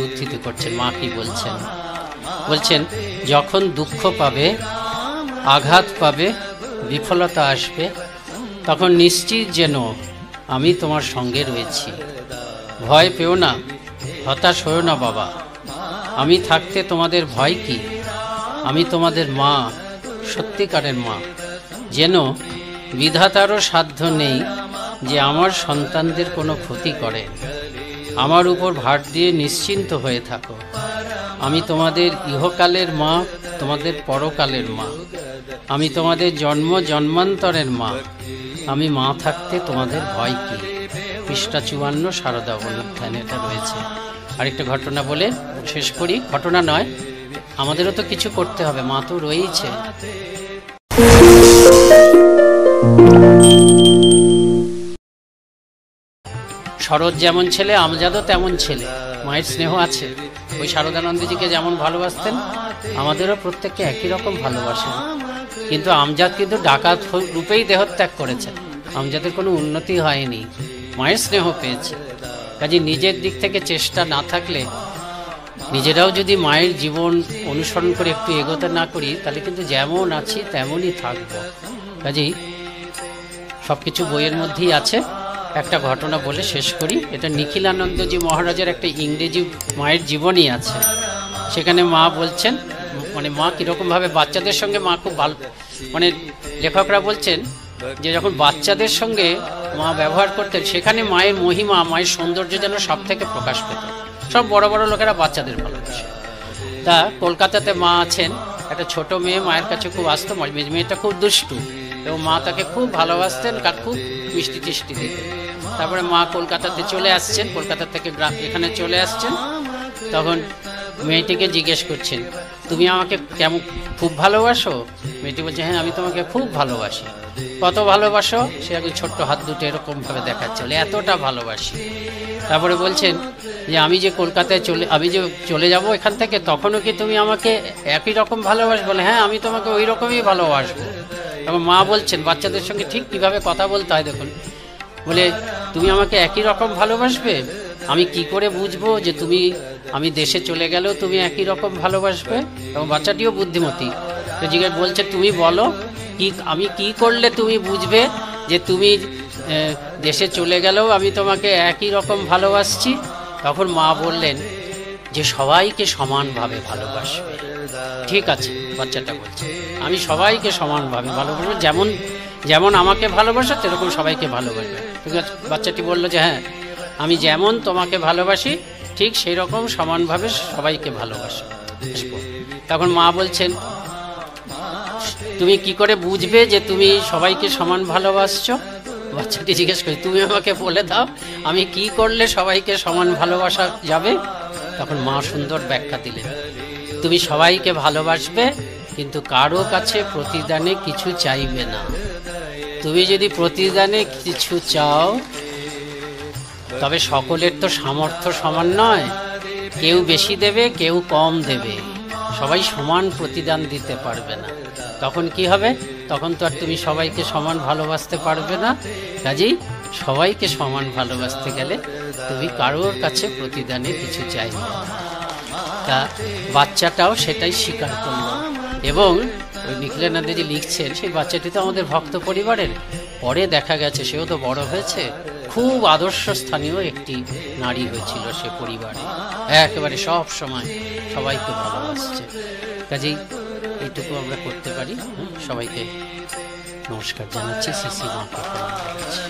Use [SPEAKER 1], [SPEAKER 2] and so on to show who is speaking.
[SPEAKER 1] উদ্ধৃত করছেন। মা কি বলছেন? বলছেন, যখন দুঃখ পাবে, আঘাত পাবে, বিফলতা আসবে, তখন নিশ্চিত যেন আমি তোমার সঙ্গে রয়েছি। ভয় পেও না, হতাশ হও না বাবা, আমি থাকতে তোমাদের ভয় কি? আমি তোমাদের মা, সত্যিকারের মা। যেন বিধাতারও সাধ্য নেই যে আমার সন্তানদের কোনো ক্ষতি করে। আমার উপর ভার দিয়ে নিশ্চিন্ত হয়ে থাকো। আমি তোমাদের ইহকালের মা, তোমাদের পরকালের মা। আমি তোমাদের জন্ম জন্মান্তরের মা। আমি মা থাকতে তোমাদের ভয় কি? পৃষ্ঠা 54 সারদা অনুধ্যানে এটা রয়েছে। আরেকটা ঘটনা বলে শেষ করি। ঘটনা নয়, আমাদেরও তো কিছু করতে হবে, মা তো রয়েছে। শরৎ যেমন ছেলে, আমজাদও তেমন ছেলে। মায়ের স্নেহ আছে। ওই শারদানন্দজিকে যেমন ভালোবাসতেন, আমাদেরও প্রত্যেককে একই রকম ভালোবাসেন। কিন্তু আমজাদ কিন্তু ডাকাত রূপেই দেহত্যাগ করেছেন। আমজাদের কোনো উন্নতি হয়নি, মায়ের স্নেহ পেয়েছে। কাজে নিজের দিক থেকে চেষ্টা না থাকলে, নিজেরাও যদি মায়ের জীবন অনুসরণ করে একটু এগোতে না করি, তাহলে কিন্তু যেমন আছি তেমনই থাকবো। কাজেই সব কিছু বইয়ের মধ্যেই আছে। একটা ঘটনা বলে শেষ করি। এটা নিখিলানন্দজি মহারাজের একটা ইংরেজি মায়ের জীবনী আছে। সেখানে মা বলছেন, মানে মা কীরকমভাবে বাচ্চাদের সঙ্গে মা খুব ভালো, মানে লেখকরা বলছেন যে যখন বাচ্চাদের সঙ্গে মা ব্যবহার করতেন, সেখানে মায়ের মহিমা, মায়ের সৌন্দর্য যেন সব থেকে প্রকাশ পেত। সব বড় বড় লোকেরা বাচ্চাদের ভালোবাসে। তা কলকাতাতে মা আছেন, একটা ছোট মেয়ে মায়ের কাছে খুব আসতো। মেয়েটা খুব দুষ্টু এবং মা তাকে খুব ভালোবাসতেন, খুব মিষ্টি টিষ্টি দিতেন। তারপরে মা কলকাতাতে চলে আসছেন, কলকাতা থেকে এখানে চলে আসছেন। তখন মেয়েটিকে জিজ্ঞেস করছেন, তুমি আমাকে কেমন খুব ভালোবাসো? মেয়েটি বলছে, হ্যাঁ আমি তোমাকে খুব ভালোবাসি। কত ভালোবাসো? সে আগে ছোট্ট হাত দুটো এরকমভাবে দেখাচ্ছে, এতটা ভালোবাসি। তারপরে বলছেন যে আমি যে কলকাতায় চলে যাব এখান থেকে, তখনও কি তুমি আমাকে একই রকম ভালোবাসো? বলে, হ্যাঁ আমি তোমাকে ওই রকমই ভালোবাসবো। তখন মা বলছেন, বাচ্চাদের সঙ্গে ঠিক কীভাবে কথা বলতে হয় দেখুন। বলে, তুমি আমাকে একই রকম ভালোবাসবে? আমি কি করে বুঝবো যে আমি দেশে চলে গেলেও তুমি একই রকম ভালোবাসবে? এবং বাচ্চাটিও বুদ্ধিমতী, তো জিজ্ঞেস বলছে, তুমি বলো আমি কি করলে তুমি বুঝবে যে তুমি দেশে চলে গেলেও আমি তোমাকে একই রকম ভালোবাসছি? তখন মা বললেন যে সবাইকে সমানভাবে ভালোবাসবে। ঠিক আছে, বাচ্চাটা বলছে, আমি সবাইকে সমানভাবে ভালোবাসবো, যেমন আমাকে ভালোবাসো সেরকম সবাইকে ভালোবাসবে। ঠিক আছে, বাচ্চাটি বলল যে হ্যাঁ, আমি যেমন তোমাকে ভালোবাসি ঠিক সেই রকম সমানভাবে সবাইকে ভালোবাসো। তখন মা বলছেন, তুমি কি করে বুঝবে যে তুমি সবাইকে সমান ভালোবাসছো? বাচ্চাটি জিজ্ঞেস করে, তুমি আমাকে বলে দাও আমি কি করলে সবাইকে সমান ভালোবাসা যাবে? তখন মা সুন্দর ব্যাখ্যা দিলেন, তুমি সবাইকে ভালোবাসবে কিন্তু কারো কাছে প্রতিদানে কিছু চাইবে না। তুমি যদি প্রতিদানে কিছু চাও, তবে সকলের তো সামর্থ্য সমান নয়, কেউ বেশি দেবে কেউ কম দেবে, সবাই সমান প্রতিদান দিতে পারবে না। তখন কি হবে? তখন তো আর তুমি সবাইকে সমান ভালোবাসতে পারবে না। কাজেই সবাইকে সমান ভালোবাসতে গেলে তুমি কারোর কাছে প্রতিদানে কিছু চাইবে না। তা বাচ্চাটাও সেটাই স্বীকার করল। এবং ওই নিখিলানন্দজি লিখছেন, সেই বাচ্চাটি তো আমাদের ভক্ত পরিবারের। পরে দেখা গেছে সেও তো বড় হয়েছে, খুব আদর্শ স্থানীয় একটি নারী হয়েছিল সে পরিবারে, একেবারে সব সময় সবাইকে ভালোবাসছে। কাজেই এইটুকু আমরা করতে পারি। সবাইকে নমস্কার জানাচ্ছি, শ্রী শ্রী মাকে প্রণাম জানাচ্ছি।